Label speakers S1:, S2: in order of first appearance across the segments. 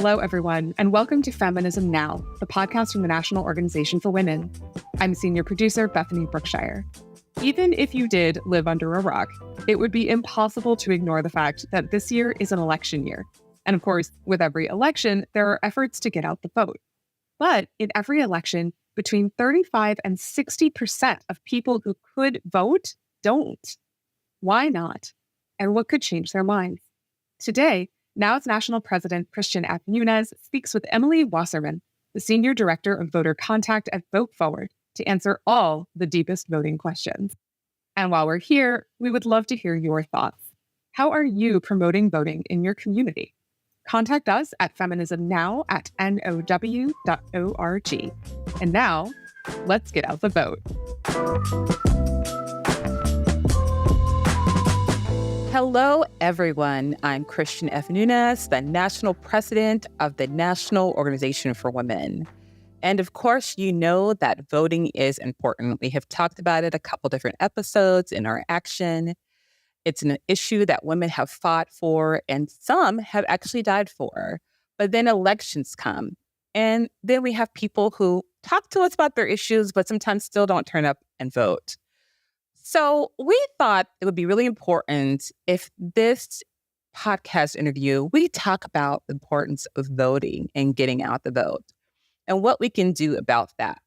S1: Hello, everyone, and welcome to Feminism Now, the podcast from the National Organization for Women. I'm senior producer Bethany Brookshire. Even if you did live under a rock, it would be impossible to ignore the fact that this year is an election year. And of course, with every election, there are efforts to get out the vote. But in every election, between 35 and 60% of people who could vote don't. Why not? And what could change their minds? Today, NOW's National President Christian F. Nunez speaks with Emily Wasserman, the Senior Director of Voter Contact at Vote Forward, to answer all the deepest voting questions. And while we're here, we would love to hear your thoughts. How are you promoting voting in your community? Contact us at feminismnow@now.org. And now, let's get out the vote.
S2: Hello, everyone. I'm Christian F. Nunez, the National President of the National Organization for Women. And of course, you know that voting is important. We have talked about it a couple different episodes in our action. It's an issue that women have fought for, and some have actually died for. But then elections come, and then we have people who talk to us about their issues, but sometimes still don't turn up and vote. So we thought it would be really important if this podcast interview, we talk about the importance of voting and getting out the vote and what we can do about that.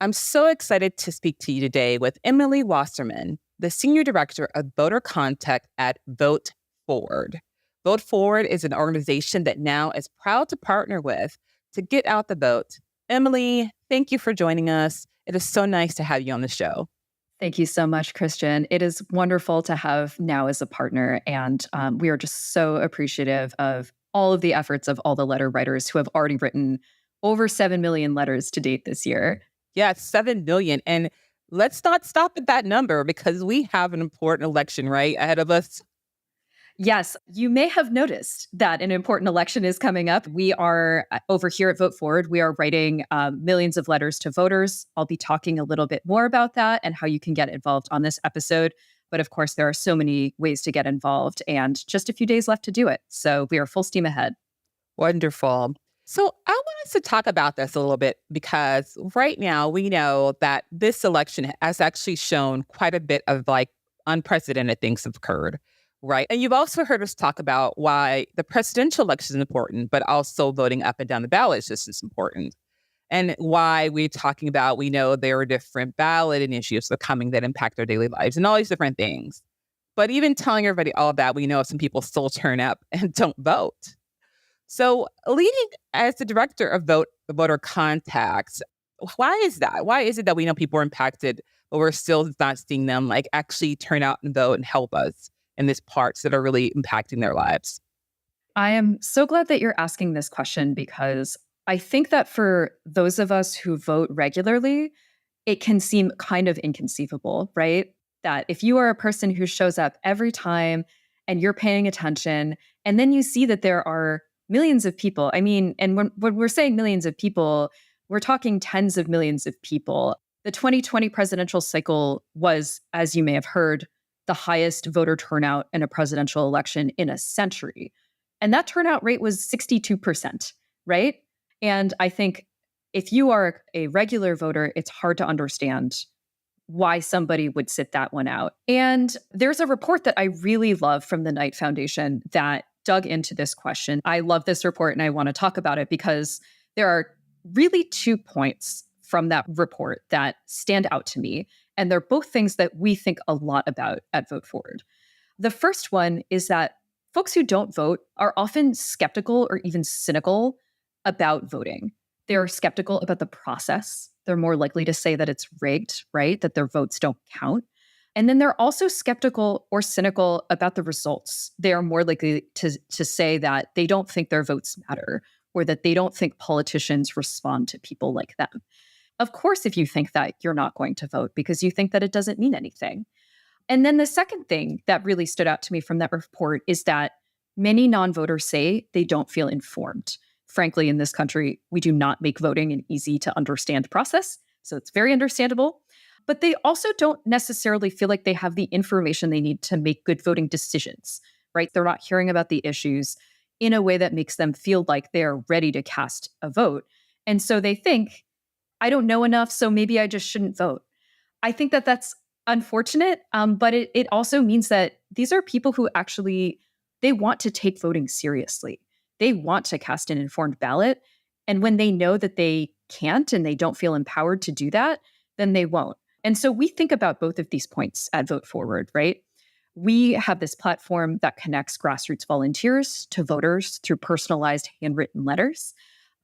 S2: I'm so excited to speak to you today with Emily Wasserman, the Senior Director of Voter Contact at Vote Forward. Vote Forward is an organization that NOW is proud to partner with to get out the vote. Emily, thank you for joining us. It is so nice to have you on the show.
S3: Thank you so much, Christian. It is wonderful to have NOW as a partner, and we are just so appreciative of all of the efforts of all the letter writers who have already written over 7 million letters to date this year.
S2: Yeah, 7 million. And let's not stop at that number because we have an important election, right, ahead of us.
S3: Yes, you may have noticed that an important election is coming up. We are over here at Vote Forward. We are writing millions of letters to voters. I'll be talking a little bit more about that and how you can get involved on this episode. But of course, there are so many ways to get involved and just a few days left to do it. So we are full steam ahead.
S2: Wonderful. So I want us to talk about this a little bit because right now we know that this election has actually shown quite a bit of unprecedented things have occurred. Right. And you've also heard us talk about why the presidential election is important, but also voting up and down the ballot is just as important. And why we're talking about, we know there are different ballot issues that are coming that impact our daily lives and all these different things. But even telling everybody all of that, we know some people still turn up and don't vote. So leading as the director of voter contacts, why is that? Why is it that we know people are impacted, but we're still not seeing them actually turn out and vote and help us in these parts that are really impacting their lives?
S3: I am so glad that you're asking this question because I think that for those of us who vote regularly, it can seem kind of inconceivable, right? That if you are a person who shows up every time and you're paying attention, and then you see that there are millions of people. I mean, and when we're saying millions of people, we're talking tens of millions of people. The 2020 presidential cycle was, as you may have heard, the highest voter turnout in a presidential election in a century. And that turnout rate was 62%, right? And I think if you are a regular voter, it's hard to understand why somebody would sit that one out. And there's a report that I really love from the Knight Foundation that dug into this question. I love this report and I want to talk about it because there are really 2 points from that report that stand out to me. And they're both things that we think a lot about at Vote Forward. The first one is that folks who don't vote are often skeptical or even cynical about voting. They're skeptical about the process. They're more likely to say that it's rigged, right? That their votes don't count. And then they're also skeptical or cynical about the results. They are more likely to say that they don't think their votes matter or that they don't think politicians respond to people like them. Of course, if you think that, you're not going to vote because you think that it doesn't mean anything. And then the second thing that really stood out to me from that report is that many non-voters say they don't feel informed. Frankly, in this country, we do not make voting an easy to understand process. So it's very understandable. But they also don't necessarily feel like they have the information they need to make good voting decisions, right? They're not hearing about the issues. in a way that makes them feel like they're ready to cast a vote. And so they think, I don't know enough, so maybe I just shouldn't vote. I think that that's unfortunate, but it also means that these are people who actually, they want to take voting seriously. They want to cast an informed ballot. And when they know that they can't and they don't feel empowered to do that, then they won't. And so we think about both of these points at Vote Forward, right? We have this platform that connects grassroots volunteers to voters through personalized handwritten letters.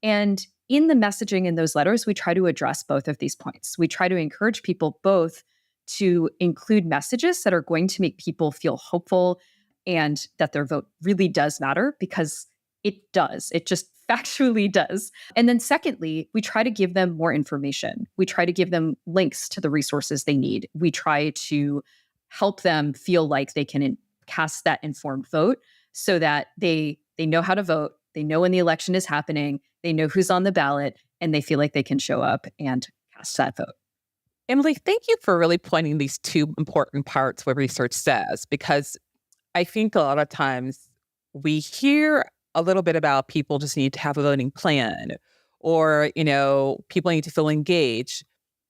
S3: And in the messaging in those letters, we try to address both of these points. We try to encourage people both to include messages that are going to make people feel hopeful and that their vote really does matter, because it does. It just factually does. And then secondly, we try to give them more information. We try to give them links to the resources they need. We try to help them feel like they can cast that informed vote so that they know how to vote. They know when the election is happening. They know who's on the ballot, and they feel like they can show up and cast that vote.
S2: Emily, thank you for really pointing these two important parts what research says, because I think a lot of times we hear a little bit about people just need to have a voting plan, or, people need to feel engaged,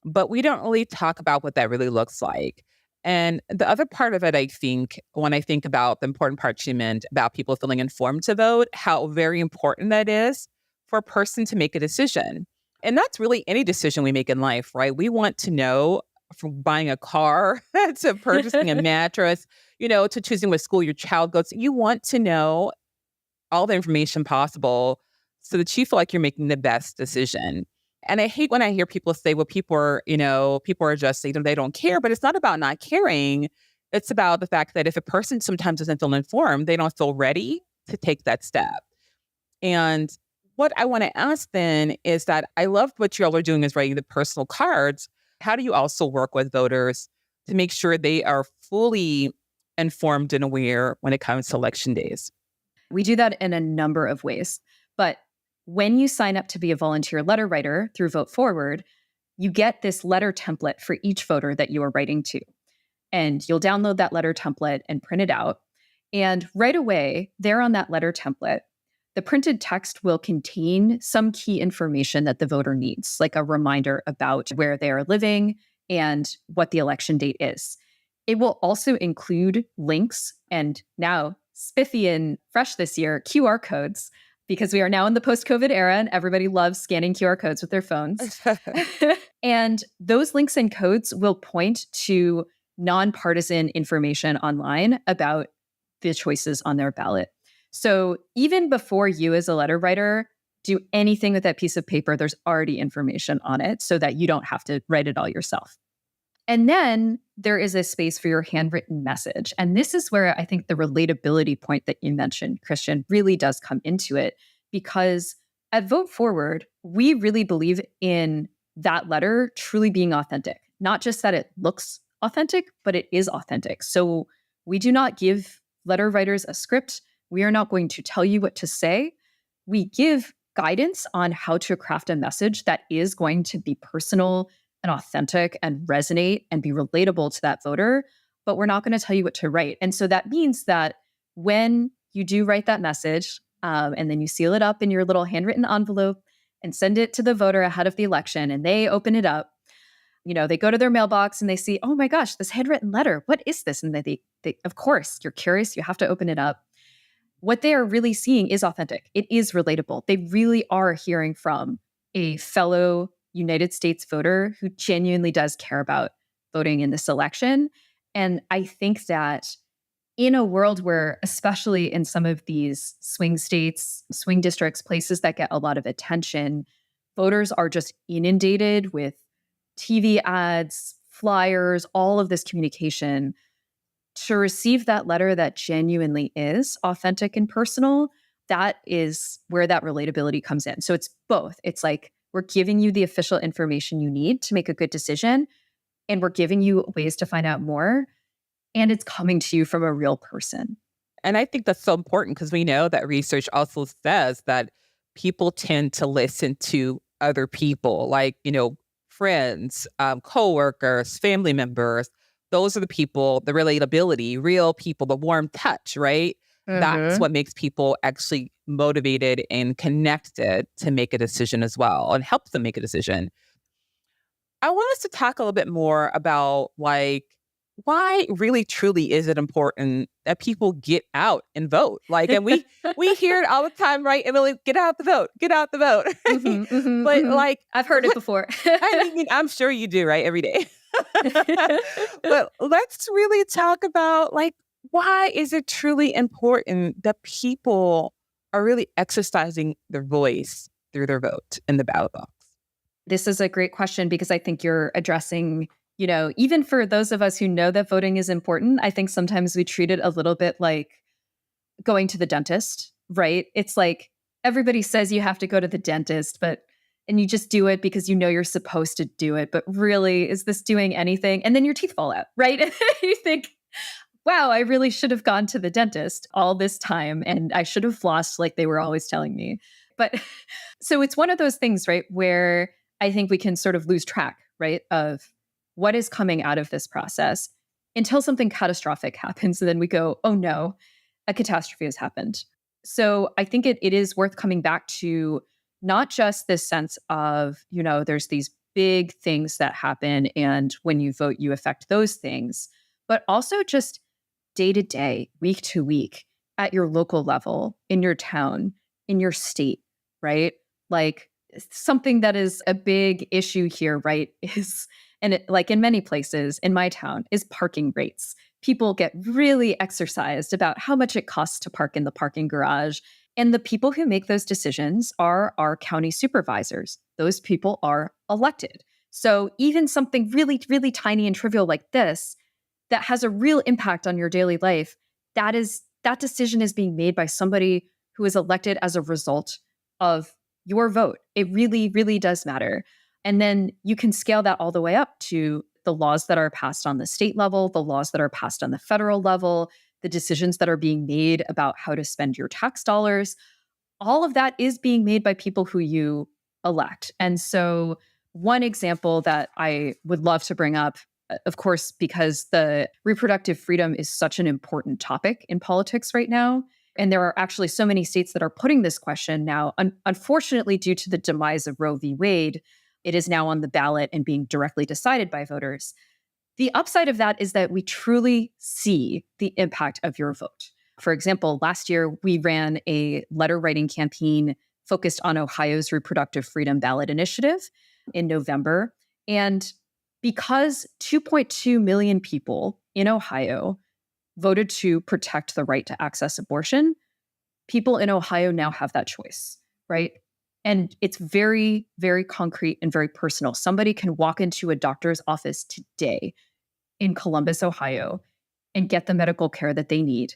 S2: but we don't really talk about what that really looks like. And the other part of it, I think, when I think about the important part you meant about people feeling informed to vote, how very important that is for a person to make a decision. And that's really any decision we make in life, right? We want to know, from buying a car to purchasing a mattress, to choosing what school your child goes to. You want to know all the information possible so that you feel like you're making the best decision. And I hate when I hear people say, well, people are just, they don't care. But it's not about not caring. It's about the fact that if a person sometimes doesn't feel informed, they don't feel ready to take that step. And what I want to ask then is that I love what you all are doing is writing the personal cards. How do you also work with voters to make sure they are fully informed and aware when it comes to election days?
S3: We do that in a number of ways. But when you sign up to be a volunteer letter writer through Vote Forward, you get this letter template for each voter that you are writing to. And you'll download that letter template and print it out. And right away, there on that letter template, the printed text will contain some key information that the voter needs, like a reminder about where they are living and what the election date is. It will also include links, and now spiffy and fresh this year, QR codes, because we are now in the post-COVID era and everybody loves scanning QR codes with their phones. And those links and codes will point to nonpartisan information online about the choices on their ballot. So even before you as a letter writer do anything with that piece of paper, there's already information on it so that you don't have to write it all yourself. And then there is a space for your handwritten message. And this is where I think the relatability point that you mentioned, Christian, really does come into it. Because at Vote Forward, we really believe in that letter truly being authentic. Not just that it looks authentic, but it is authentic. So we do not give letter writers a script. We are not going to tell you what to say. We give guidance on how to craft a message that is going to be personal and authentic and resonate and be relatable to that voter, but we're not going to tell you what to write. And so that means that when you do write that message, and then you seal it up in your little handwritten envelope and send it to the voter ahead of the election, and they open it up, they go to their mailbox and they see, oh my gosh, this handwritten letter, what is this? And they of course, you're curious, you have to open it up. What they are really seeing is authentic. It is relatable. They really are hearing from a fellow United States voter who genuinely does care about voting in this election. And I think that in a world where, especially in some of these swing states, swing districts, places that get a lot of attention, voters are just inundated with TV ads, flyers, all of this communication. To receive that letter that genuinely is authentic and personal, that is where that relatability comes in. So it's both. It's like, we're giving you the official information you need to make a good decision, and we're giving you ways to find out more, and it's coming to you from a real person.
S2: And I think that's so important because we know that research also says that people tend to listen to other people, like, friends, coworkers, family members. Those are the people, the relatability, real people, the warm touch, right? That's what makes people actually motivated and connected to make a decision as well and help them make a decision. I want us to talk a little bit more about like why really truly is it important that people get out and vote? Like, and we hear it all the time, right? Emily, get out the vote, get out the vote. But like,
S3: I've heard it before.
S2: I mean, I'm sure you do, right? Every day. But let's really talk about like, why is it truly important that people are really exercising their voice through their vote in the ballot box?
S3: This is a great question because I think you're addressing, even for those of us who know that voting is important, I think sometimes we treat it a little bit like going to the dentist, right? It's like everybody says you have to go to the dentist, and you just do it because you're supposed to do it. But really, is this doing anything? And then your teeth fall out, right? You think, wow, I really should have gone to the dentist all this time and I should have flossed like they were always telling me. But so it's one of those things, right, where I think we can sort of lose track, right, of what is coming out of this process until something catastrophic happens. And then we go, oh no, a catastrophe has happened. So I think it is worth coming back to not just this sense of, there's these big things that happen. And when you vote, you affect those things, but also just day to day, week to week, at your local level, in your town, in your state, right? Like something that is a big issue here, right, like in many places in my town, is parking rates. People get really exercised about how much it costs to park in the parking garage. And the people who make those decisions are our county supervisors. Those people are elected. So even something really, really tiny and trivial like this, that has a real impact on your daily life, that decision is being made by somebody who is elected as a result of your vote. It really, really does matter. And then you can scale that all the way up to the laws that are passed on the state level, the laws that are passed on the federal level, the decisions that are being made about how to spend your tax dollars. All of that is being made by people who you elect. And so one example that I would love to bring up, of course, because the reproductive freedom is such an important topic in politics right now. And there are actually so many states that are putting this question now. Unfortunately, due to the demise of Roe v. Wade, it is now on the ballot and being directly decided by voters. The upside of that is that we truly see the impact of your vote. For example, last year, we ran a letter writing campaign focused on Ohio's reproductive freedom ballot initiative in November. And because 2.2 million people in Ohio voted to protect the right to access abortion, people in Ohio now have that choice, right? And it's very, very concrete and very personal. Somebody can walk into a doctor's office today in Columbus, Ohio, and get the medical care that they need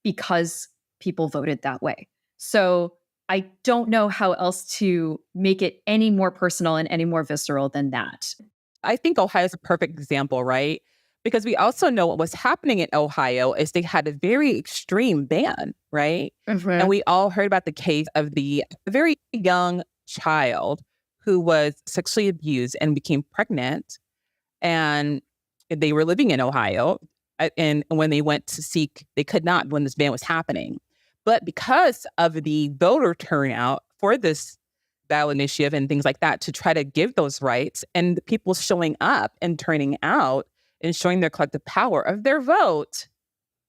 S3: because people voted that way. So I don't know how else to make it any more personal and any more visceral than that.
S2: I think Ohio is a perfect example, right? Because we also know what was happening in Ohio is they had a very extreme ban, right?
S3: Mm-hmm.
S2: And we all heard about the case of the very young child who was sexually abused and became pregnant. And they were living in Ohio. And when they went to seek, they could not when this ban was happening. But because of the voter turnout for this ballot initiative and things like that to try to give those rights and the people showing up and turning out and showing their collective power of their vote,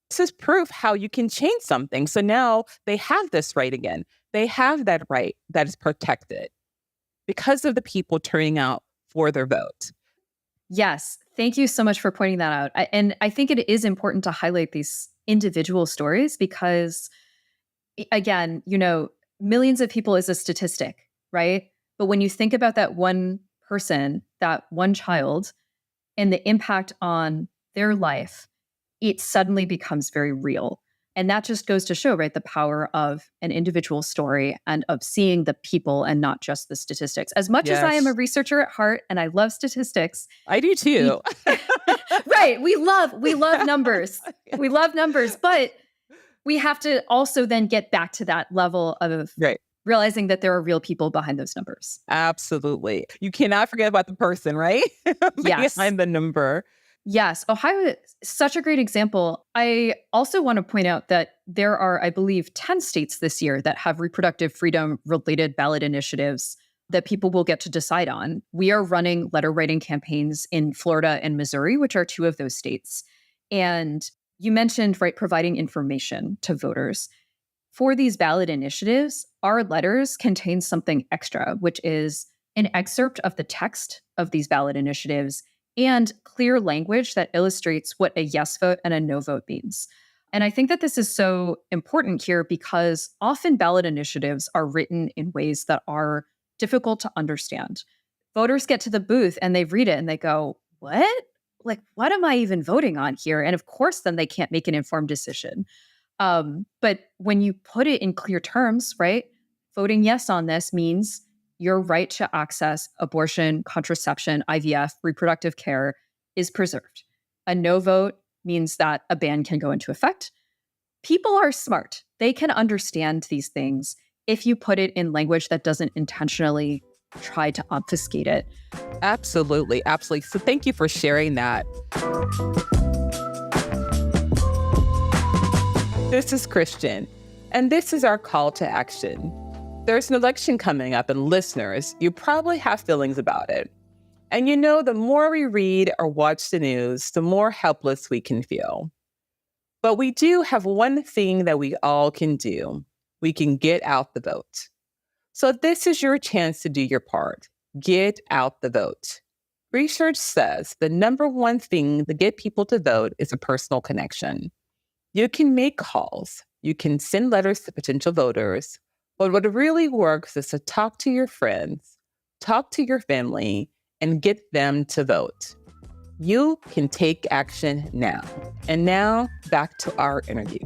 S2: this is proof how you can change something. So now they have this right again. They have that right that is protected because of the people turning out for their vote.
S3: Yes. Thank you so much for pointing that out. And I think it is important to highlight these individual stories because, again, millions of people is a statistic, right? But when you think about that one person, that one child, and the impact on their life, it suddenly becomes very real. And that just goes to show, right, the power of an individual story and of seeing the people and not just the statistics. As much as I am a researcher at heart and I love statistics.
S2: I do too.
S3: Right. We love numbers. We love numbers, but we have to also then get back to that level of realizing that there are real people behind those numbers.
S2: Absolutely. You cannot forget about the person, right?
S3: Yes.
S2: Behind the number.
S3: Yes. Ohio is such a great example. I also want to point out that there are, I believe, 10 states this year that have reproductive freedom related ballot initiatives that people will get to decide on. We are running letter writing campaigns in Florida and Missouri, which are two of those states. And you mentioned, right, providing information to voters. For these ballot initiatives, our letters contain something extra, which is an excerpt of the text of these ballot initiatives and clear language that illustrates what a yes vote and a no vote means. And I think that this is so important here because often ballot initiatives are written in ways that are difficult to understand. Voters get to the booth and they read it and they go, what? Like, what am I even voting on here? And of course, then they can't make an informed decision. But when you put it in clear terms, right? Voting yes on this means your right to access abortion, contraception, IVF, reproductive care is preserved. A no vote means that a ban can go into effect. People are smart. They can understand these things if you put it in language that doesn't intentionally try to obfuscate it.
S2: Absolutely. Absolutely. So thank you for sharing that. This is Christian, and this is our call to action. There's an election coming up, and listeners, you probably have feelings about it. And you know, the more we read or watch the news, the more helpless we can feel. But we do have one thing that we all can do. We can get out the vote. So this is your chance to do your part. Get out the vote. Research says the number one thing to get people to vote is a personal connection. You can make calls. You can send letters to potential voters. But what really works is to talk to your friends, talk to your family, and get them to vote. You can take action now. And now, back to our interview.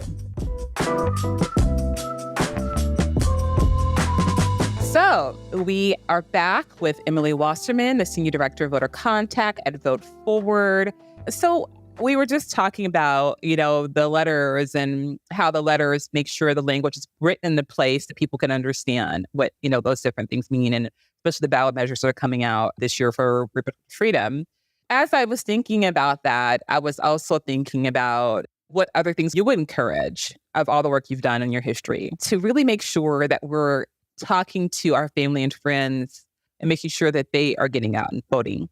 S2: So we are back with Emily Wasserman, the Senior Director of Voter Contact at Vote Forward. So we were just talking about, the letters and how the letters make sure the language is written in the place that people can understand what, those different things mean, and especially the ballot measures that are coming out this year for reproductive freedom. As I was thinking about that, I was also thinking about what other things you would encourage of all the work you've done in your history to really make sure that we're talking to our family and friends and making sure that they are getting out and voting.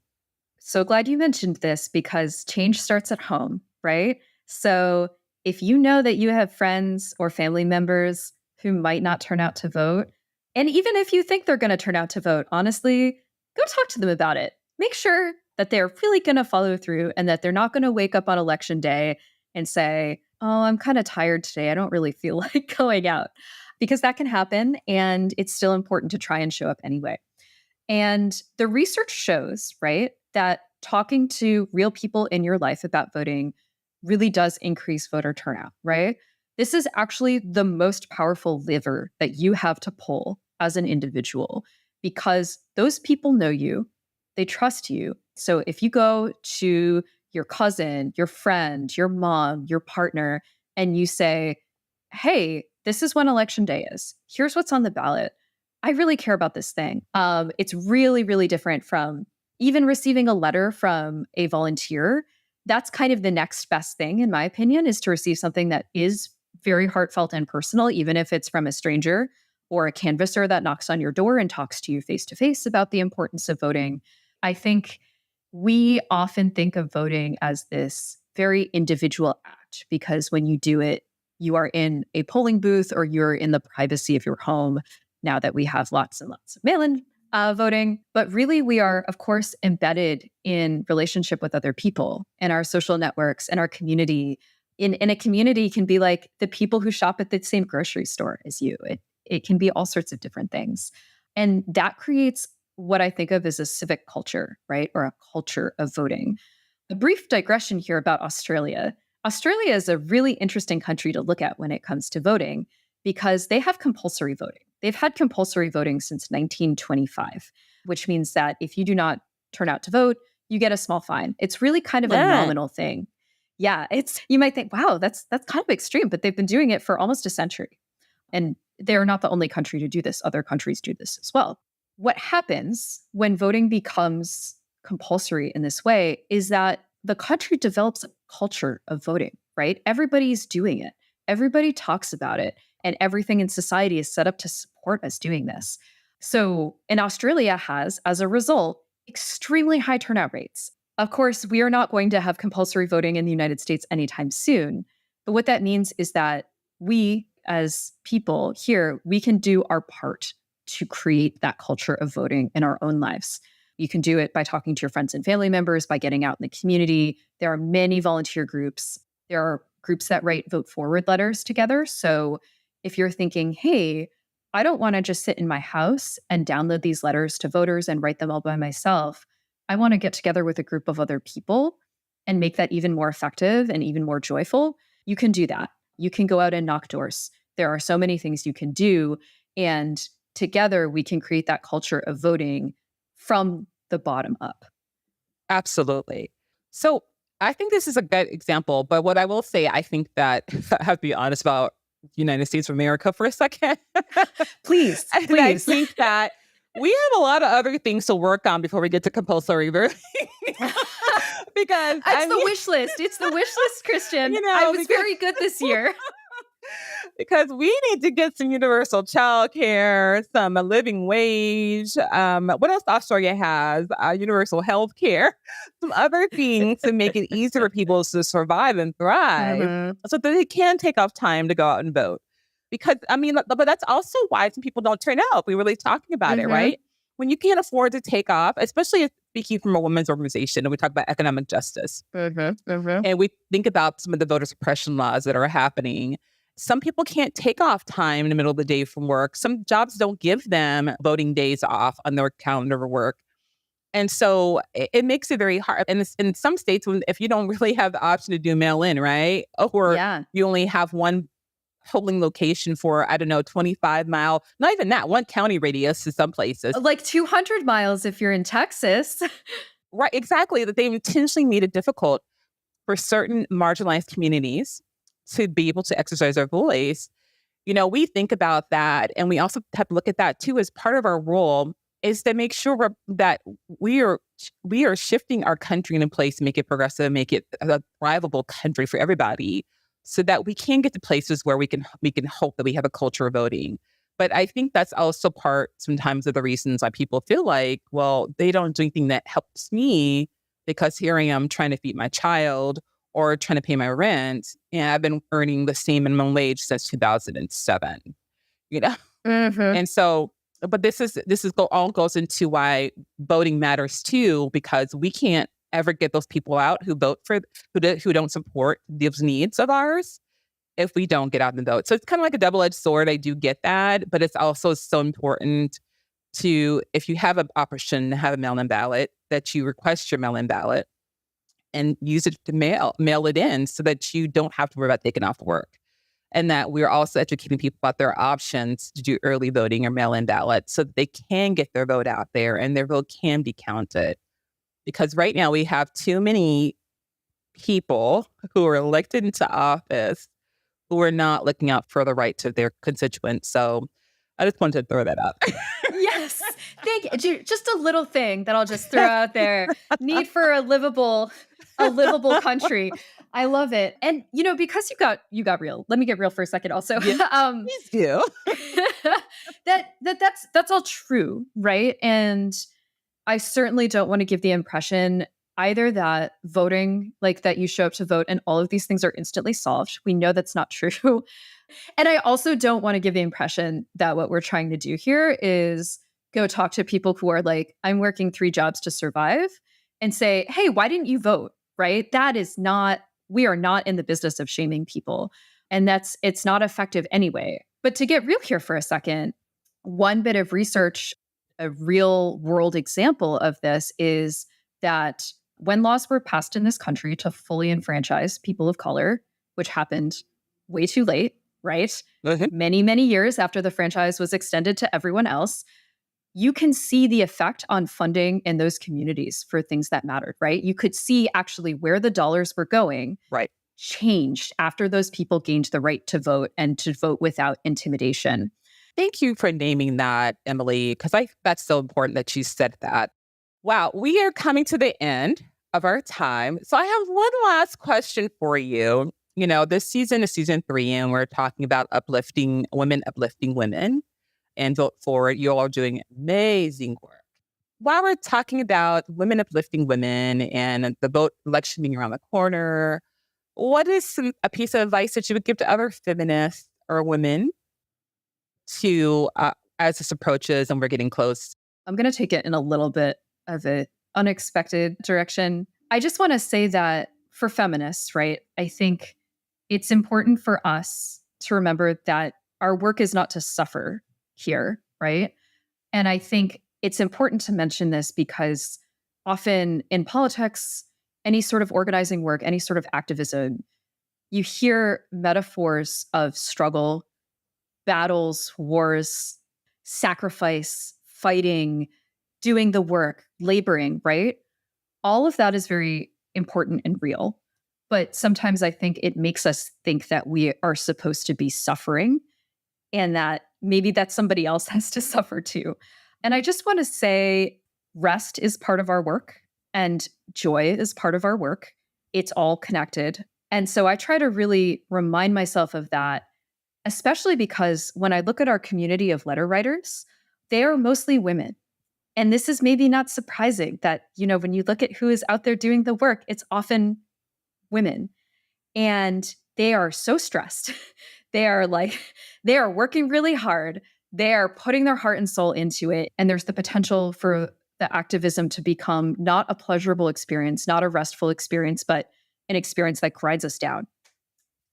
S3: So glad you mentioned this because change starts at home, right? So if you know that you have friends or family members who might not turn out to vote, and even if you think they're going to turn out to vote, honestly, go talk to them about it. Make sure that they're really going to follow through and that they're not going to wake up on election day and say, oh, I'm kind of tired today. I don't really feel like going out, because that can happen. And it's still important to try and show up anyway. And the research shows, right, that talking to real people in your life about voting really does increase voter turnout, right? This is actually the most powerful lever that you have to pull as an individual because those people know you, they trust you. So if you go to your cousin, your friend, your mom, your partner, and you say, hey, this is when election day is. Here's what's on the ballot. I really care about this thing. It's really, really different from even receiving a letter from a volunteer. That's kind of the next best thing, in my opinion, is to receive something that is very heartfelt and personal, even if it's from a stranger or a canvasser that knocks on your door and talks to you face to face about the importance of voting. I think we often think of voting as this very individual act because when you do it, you are in a polling booth or you're in the privacy of your home. Now that we have lots and lots of mail-in voting, but really we are, of course, embedded in relationship with other people and our social networks and our community. In a community can be like the people who shop at the same grocery store as you. It can be all sorts of different things. And that creates what I think of as a civic culture, right? Or a culture of voting. A brief digression here about Australia. Australia is a really interesting country to look at when it comes to voting because they have compulsory voting. They've had compulsory voting since 1925, which means that if you do not turn out to vote, you get a small fine. It's really kind of a nominal thing. Yeah, you might think, wow, that's kind of extreme, but they've been doing it for almost a century. And they're not the only country to do this. Other countries do this as well. What happens when voting becomes compulsory in this way is that the country develops a culture of voting, right? Everybody's doing it. Everybody talks about it, and everything in society is set up to support us doing this. So, and Australia has, as a result, extremely high turnout rates. Of course, we are not going to have compulsory voting in the United States anytime soon. But what that means is that we, as people here, we can do our part to create that culture of voting in our own lives. You can do it by talking to your friends and family members, by getting out in the community. There are many volunteer groups. There are groups that write vote forward letters together. So if you're thinking, hey, I don't want to just sit in my house and download these letters to voters and write them all by myself. I want to get together with a group of other people and make that even more effective and even more joyful. You can do that. You can go out and knock doors. There are so many things you can do. And together we can create that culture of voting from the bottom up.
S2: Absolutely. So I think this is a good example. But what I will say, I think that I have to be honest about the United States of America for a second.
S3: Please.
S2: And I think that we have a lot of other things to work on before we get to compulsory voting. Because
S3: it's the wish list. It's the wish list, Christian. I was very good this year.
S2: Because we need to get some universal childcare, some living wage. What else Australia has? Universal health care, some other things to make it easier for people to survive and thrive so that they can take off time to go out and vote. Because, but that's also why some people don't turn out. We're really talking about it, right? When you can't afford to take off, especially speaking from a women's organization, and we talk about economic justice, and we think about some of the voter suppression laws that are happening. Some people can't take off time in the middle of the day from work. Some jobs don't give them voting days off on their calendar of work. And so it makes it very hard. And in some states, if you don't really have the option to do mail-in, right? Or you only have one polling location for, 25 mile, not even that, one county radius in some places.
S3: Like 200 miles if you're in Texas.
S2: Right, exactly. That they intentionally made it difficult for certain marginalized communities to be able to exercise their voice. We think about that, and we also have to look at that too as part of our role is to make sure that we are shifting our country in a place to make it progressive, make it a thrivable country for everybody, so that we can get to places where we can hope that we have a culture of voting. But I think that's also part sometimes of the reasons why people feel like, well, they don't do anything that helps me because here I am trying to feed my child or trying to pay my rent, and I've been earning the same minimum wage since 2007. And so, but this all goes into why voting matters too, because we can't ever get those people out who vote for who don't support those needs of ours if we don't get out and vote. So it's kind of like a double-edged sword. I do get that, but it's also so important to, if you have an option to have a mail-in ballot, that you request your mail-in ballot and use it to mail it in so that you don't have to worry about taking off work. And that we're also educating people about their options to do early voting or mail-in ballots so that they can get their vote out there and their vote can be counted. Because right now we have too many people who are elected into office who are not looking out for the rights of their constituents. So I just wanted to throw that out.
S3: Yes. Thank you. Just a little thing that I'll just throw out there. Need for a livable country. I love it. And because you got real. Let me get real for a second also.
S2: Yeah, please do.
S3: That's all true, right? And I certainly don't want to give the impression either that voting, like that you show up to vote and all of these things are instantly solved. We know that's not true. And I also don't want to give the impression that what we're trying to do here is go talk to people who are like, I'm working 3 jobs to survive, and say, hey, why didn't you vote? Right? We are not in the business of shaming people. And it's not effective anyway. But to get real here for a second, one bit of research, a real world example of this is that when laws were passed in this country to fully enfranchise people of color, which happened way too late, right? Many, many years after the franchise was extended to everyone else, you can see the effect on funding in those communities for things that mattered, right? You could see actually where the dollars were going,
S2: right,
S3: changed after those people gained the right to vote and to vote without intimidation.
S2: Thank you for naming that, Emily, because that's so important that you said that. Wow, we are coming to the end of our time. So I have one last question for you. This season is season 3, and we're talking about uplifting women, and Vote Forward. You all are doing amazing work. While we're talking about women uplifting women and the vote election being around the corner, what is a piece of advice that you would give to other feminists or women to as this approaches and we're getting close?
S3: I'm going to take it in a little bit of an unexpected direction. I just want to say that for feminists, right, I think it's important for us to remember that our work is not to suffer here, right? And I think it's important to mention this because often in politics, any sort of organizing work, any sort of activism, you hear metaphors of struggle, battles, wars, sacrifice, fighting, doing the work, laboring, right? All of that is very important and real. But sometimes I think it makes us think that we are supposed to be suffering and that maybe that somebody else has to suffer too. And I just want to say rest is part of our work and joy is part of our work. It's all connected. And so I try to really remind myself of that, especially because when I look at our community of letter writers, they are mostly women. And this is maybe not surprising that, when you look at who is out there doing the work, it's often women. And they are so stressed. They are working really hard. They are putting their heart and soul into it. And there's the potential for the activism to become not a pleasurable experience, not a restful experience, but an experience that grinds us down.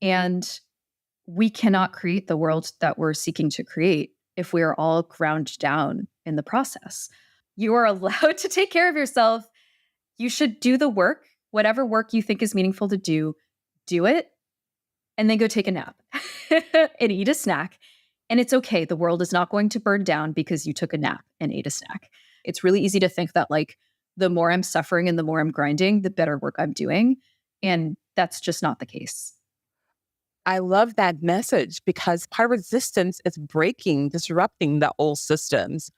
S3: And we cannot create the world that we're seeking to create if we are all ground down in the process. You are allowed to take care of yourself. You should do the work, whatever work you think is meaningful to do it, and then go take a nap and eat a snack. And it's okay. The world is not going to burn down because you took a nap and ate a snack. It's really easy to think that the more I'm suffering and the more I'm grinding, the better work I'm doing. And that's just not the case.
S2: I love that message because part of resistance is disrupting the old systems,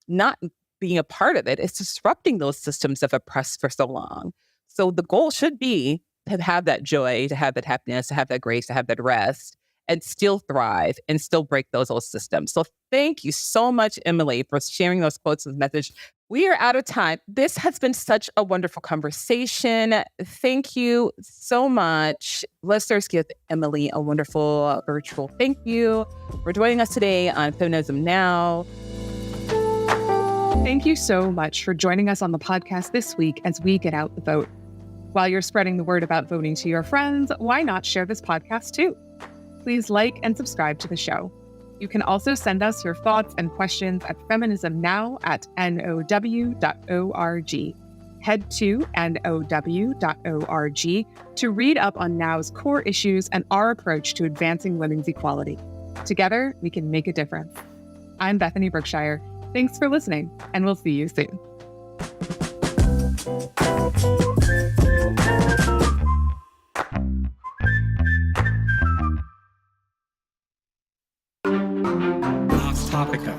S2: not being a part of it. It's disrupting those systems that have oppressed for so long. So the goal should be to have that joy, to have that happiness, to have that grace, to have that rest, and still thrive and still break those old systems. So thank you so much, Emily, for sharing those quotes and message. We are out of time. This has been such a wonderful conversation. Thank you so much. Listeners, give Emily a wonderful virtual thank you for joining us today on Feminism Now.
S1: Thank you so much for joining us on the podcast this week as we get out the vote. While you're spreading the word about voting to your friends, why not share this podcast too? Please like and subscribe to the show. You can also send us your thoughts and questions at feminismnow@now.org. Head to now.org to read up on Now's core issues and our approach to advancing women's equality. Together, we can make a difference. I'm Bethany Brookshire. Thanks for listening, and we'll see you soon.
S4: Topica.